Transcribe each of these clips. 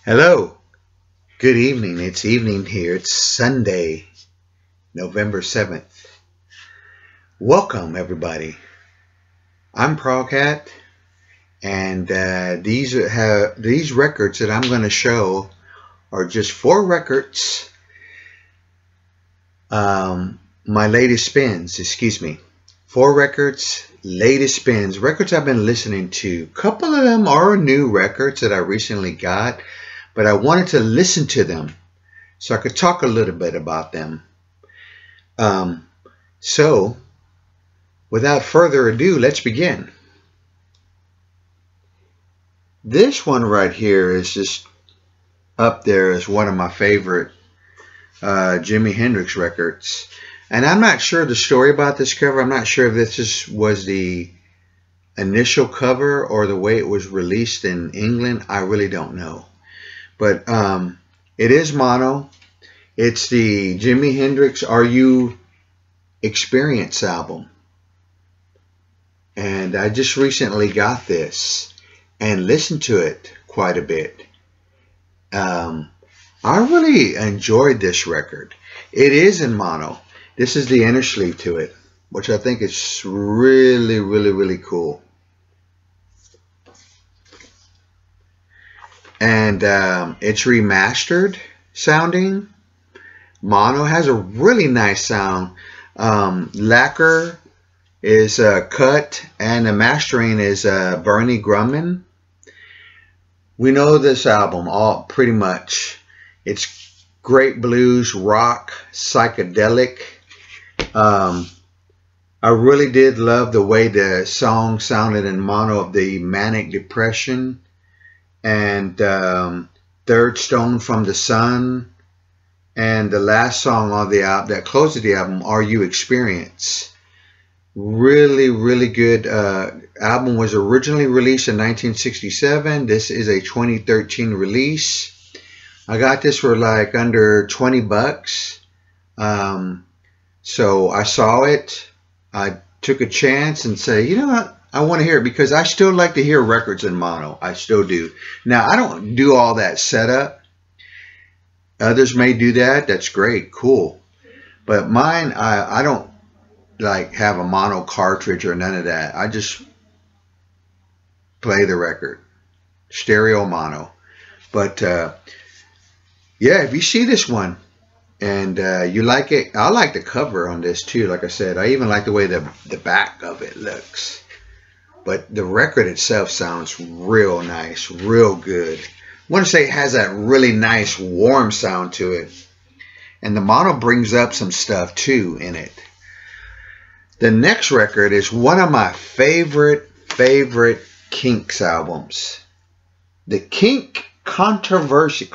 Hello, good evening. It's evening here. It's Sunday, November 7th. Welcome, everybody. I'm ProgHat, and these records that I'm going to show are just 4 records. My latest spins, 4 records, latest spins, records I've been listening to. A couple of them are new records that I recently got, but I wanted to listen to them so I could talk a little bit about them. So, without further ado, let's begin. This one right here is just up there as one of my favorite Jimi Hendrix records. And I'm not sure the story about this cover. I'm not sure if this was the initial cover or the way it was released in England. I really don't know. But it is mono. It's the Jimi Hendrix Are You Experience album. And I just recently got this and listened to it quite a bit. I really enjoyed this record. It is in mono. This is the inner sleeve to it, which I think is really, really, really cool. And it's remastered sounding. Mono has a really nice sound. Lacquer is cut, and the mastering is Bernie Grumman. We know this album all pretty much. It's great blues, rock, psychedelic. I really did love the way the song sounded in mono of the Manic Depression and Third Stone from the Sun, and the last song on the album that closes the album, Are You Experience. Really, really good album. Was originally released in 1967. This is a 2013 release. I got this for like under 20 bucks. So I saw it. I took a chance and said, you know what? I want to hear it because I still like to hear records in mono. I still do. Now, I don't do all that setup. Others may do that. That's great. Cool. But mine, I don't like have a mono cartridge or none of that. I just play the record. Stereo mono. But yeah, if you see this one and you like it, I like the cover on this too. Like I said, I even like the way the back of it looks. But the record itself sounds real nice, real good. I want to say it has that really nice warm sound to it. And the mono brings up some stuff too in it. The next record is one of my favorite Kinks albums. The Kinks Controversy.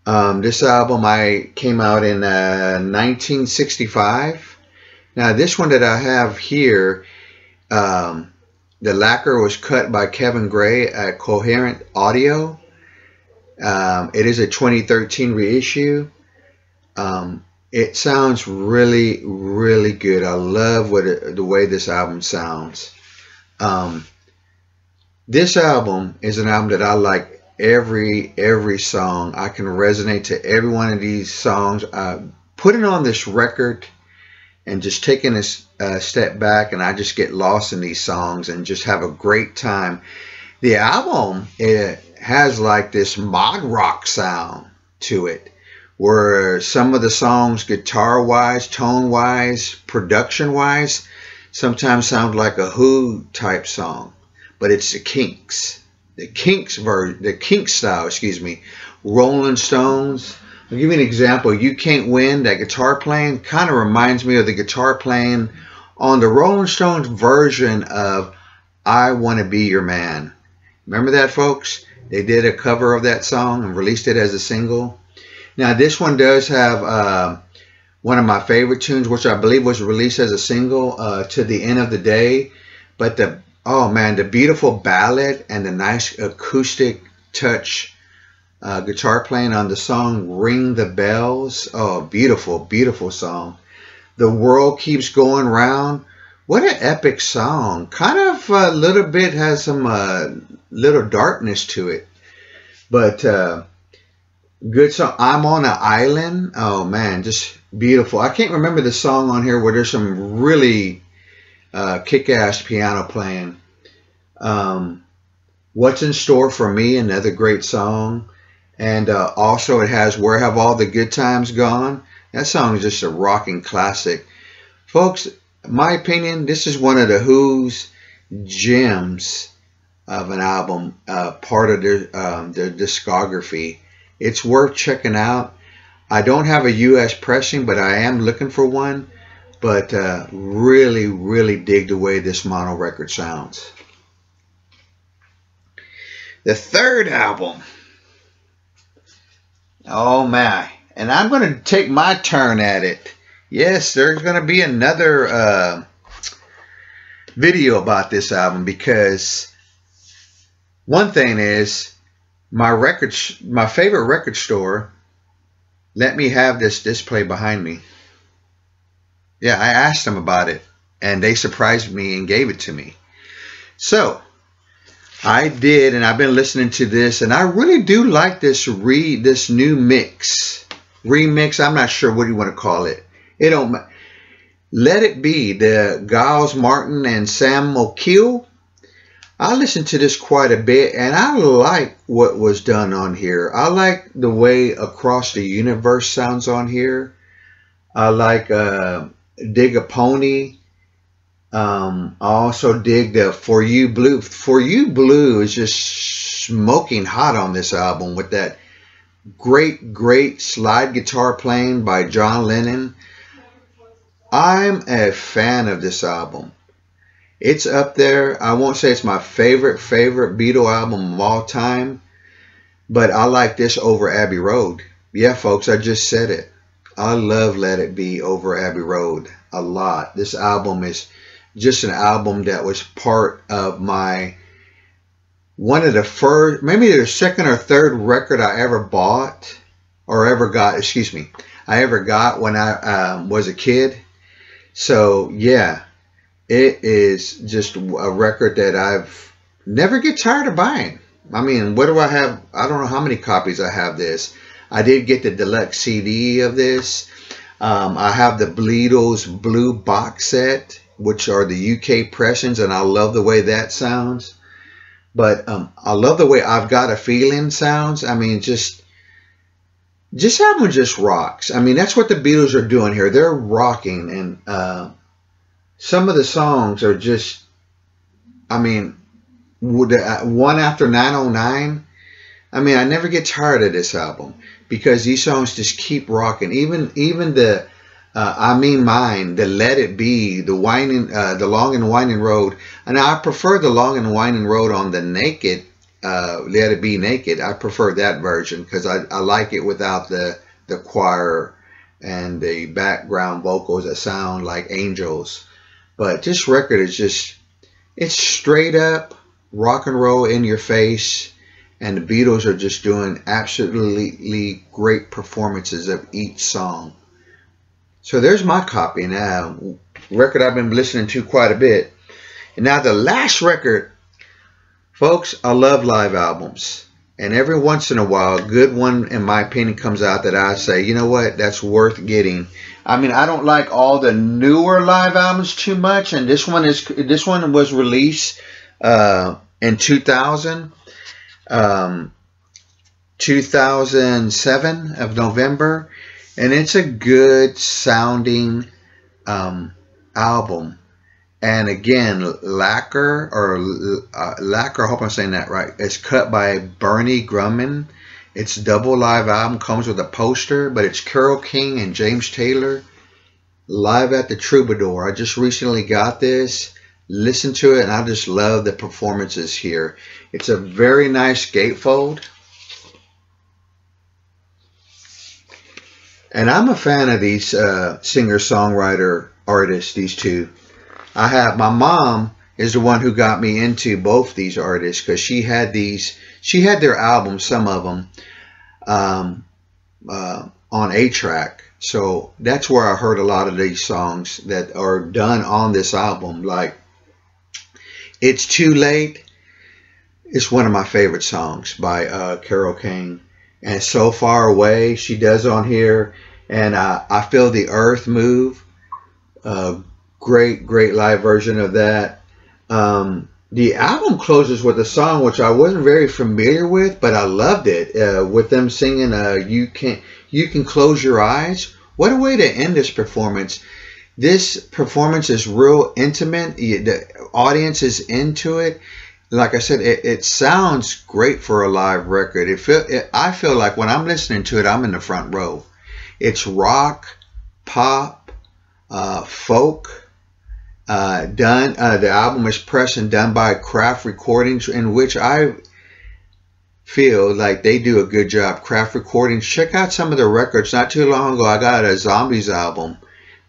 This album came out in 1965. Now this one that I have here, the lacquer was cut by Kevin Gray at Coherent Audio. It is a 2013 reissue. It sounds really, really good. I love the way this album sounds. This album is an album that I like every song. I can resonate to every one of these songs. Putting on this record and just taking a step back, and I just get lost in these songs and just have a great time. The album, it has like this mod rock sound to it, where some of the songs, guitar-wise, tone-wise, production-wise, sometimes sound like a Who type song. But it's the Kinks. The Kinks version, the Kinks style, Rolling Stones. I'll give you an example. You Can't Win, that guitar playing kind of reminds me of the guitar playing on the Rolling Stones version of I Want to Be Your Man. Remember that, folks? They did a cover of that song and released it as a single. Now, this one does have one of my favorite tunes, which I believe was released as a single, To the End of the Day. But oh man, the beautiful ballad and the nice acoustic touch guitar playing on the song Ring the Bells. Oh, beautiful, beautiful song. The World Keeps Going Round. What an epic song. Kind of a little bit has some little darkness to it. But good song. I'm on an Island. Oh man, just beautiful. I can't remember the song on here where there's some really kick-ass piano playing. What's in Store for Me, another great song. And also it has Where Have All the Good Times Gone. That song is just a rocking classic. Folks, in my opinion, this is one of the Who's gems of an album, part of their discography. It's worth checking out. I don't have a US pressing, but I am looking for one. But really, really dig the way this mono record sounds. The third album. Oh my. And I'm going to take my turn at it. Yes, there's going to be another video about this album, because one thing is my favorite record store let me have this display behind me. Yeah, I asked them about it and they surprised me and gave it to me. So I did, and I've been listening to this, and I really do like this new remix. I'm not sure what you want to call it. It don't. Let It Be, the Giles Martin and Sam O'Keefe. I listened to this quite a bit, and I like what was done on here. I like the way Across the Universe sounds on here. I like Dig a Pony. I also dig the For You Blue. For You Blue is just smoking hot on this album with that great slide guitar playing by John Lennon. I'm a fan of this album. It's up there. I won't say it's my favorite Beatle album of all time, but I like this over Abbey Road. Yeah, folks, I just said it. I love Let It Be over Abbey Road a lot. This album is just an album that was part of one of the first, maybe the second or third record I ever bought, or ever got, excuse me, I ever got when I was a kid. So yeah, it is just a record that I've never get tired of buying. I mean, what do I have? I don't know how many copies I have this. I did get the deluxe CD of this. I have the Beatles Blue box set, which are the UK pressings, and I love the way that sounds. But I love the way I've Got a Feeling sounds. I mean, just album just rocks. I mean, that's what the Beatles are doing here. They're rocking, and some of the songs are just, I mean, one after 909. I mean, I never get tired of this album because these songs just keep rocking. Even the I Mean Mine, the Let It Be, the Long and Winding Road. And I prefer the Long and Winding Road on the Naked, Let It Be Naked. I prefer that version because I like it without the choir and the background vocals that sound like angels. But this record is just, it's straight up rock and roll in your face. And the Beatles are just doing absolutely great performances of each song. So there's my copy now. Record I've been listening to quite a bit. And now the last record, folks, I love live albums. And every once in a while, a good one, in my opinion, comes out that I say, you know what, that's worth getting. I mean, I don't like all the newer live albums too much. And this one was released in 2007 of November. And it's a good sounding album. And again, Lacquer, I hope I'm saying that right. It's cut by Bernie Grumman. It's double live album, comes with a poster, but it's Carole King and James Taylor live at the Troubadour. I just recently got this, listened to it, and I just love the performances here. It's a very nice gatefold. And I'm a fan of these singer-songwriter artists, these two. My mom is the one who got me into both these artists because she had their albums, some of them, on A-Track. So that's where I heard a lot of these songs that are done on this album. Like It's Too Late. It's one of my favorite songs by Carole King. And So Far Away, she does on here. And I Feel the Earth Move. Great live version of that. The album closes with a song which I wasn't very familiar with, but I loved it. With them singing You Can Close Your Eyes. What a way to end this performance. This performance is real intimate. The audience is into it. Like I said, it sounds great for a live record. I feel like when I'm listening to it, I'm in the front row. It's rock, pop, folk. The album is pressed and done by Craft Recordings, in which I feel like they do a good job. Craft Recordings. Check out some of the records. Not too long ago, I got a Zombies album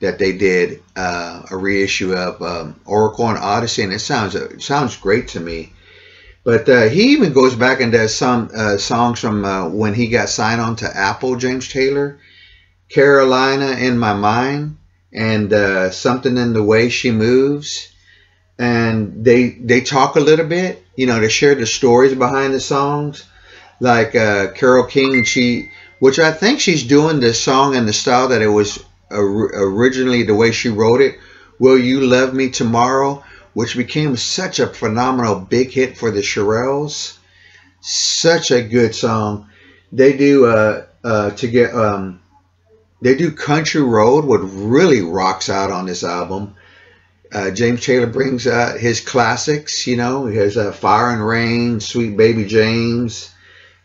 that they did, a reissue of Oracle and Odyssey, and it sounds great to me. But he even goes back and does some songs from when he got signed on to Apple, James Taylor. Carolina in My Mind, and Something in the Way She Moves. And they talk a little bit, you know, they share the stories behind the songs. Like Carole King, which I think she's doing this song in the style that it was originally the way she wrote it, Will You Love Me Tomorrow, which became such a phenomenal big hit for the Shirelles. Such a good song. They do they do Country Road, what really rocks out on this album. James Taylor brings out his classics, you know, his Fire and Rain, Sweet Baby James,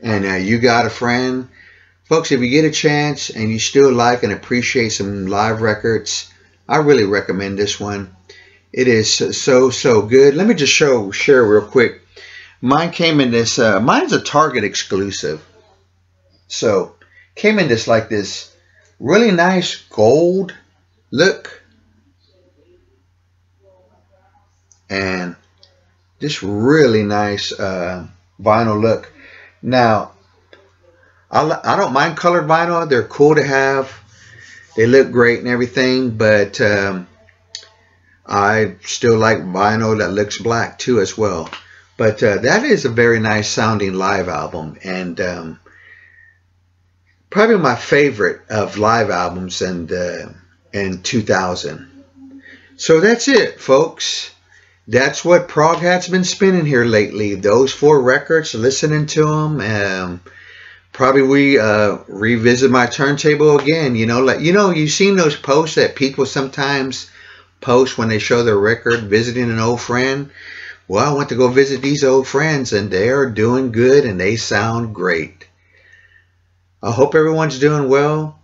and You Got a Friend. Folks, if you get a chance and you still like and appreciate some live records, I really recommend this one. It is so good. Let me just share real quick. Mine came in this, mine's a Target exclusive. So, came in this like this really nice gold look. And this really nice vinyl look. Now, I don't mind colored vinyl. They're cool to have. They look great and everything, but I still like vinyl that looks black too as well. But that is a very nice sounding live album, and probably my favorite of live albums in 2000. So that's it, folks. That's what ProgHat's been spinning here lately. Those 4 records, listening to them. Probably we revisit my turntable again. You know, like you've seen those posts that people sometimes post when they show their record, visiting an old friend. Well, I went to go visit these old friends, and they are doing good, and they sound great. I hope everyone's doing well.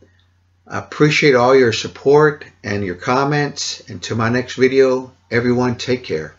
I appreciate all your support and your comments. Until my next video, everyone take care.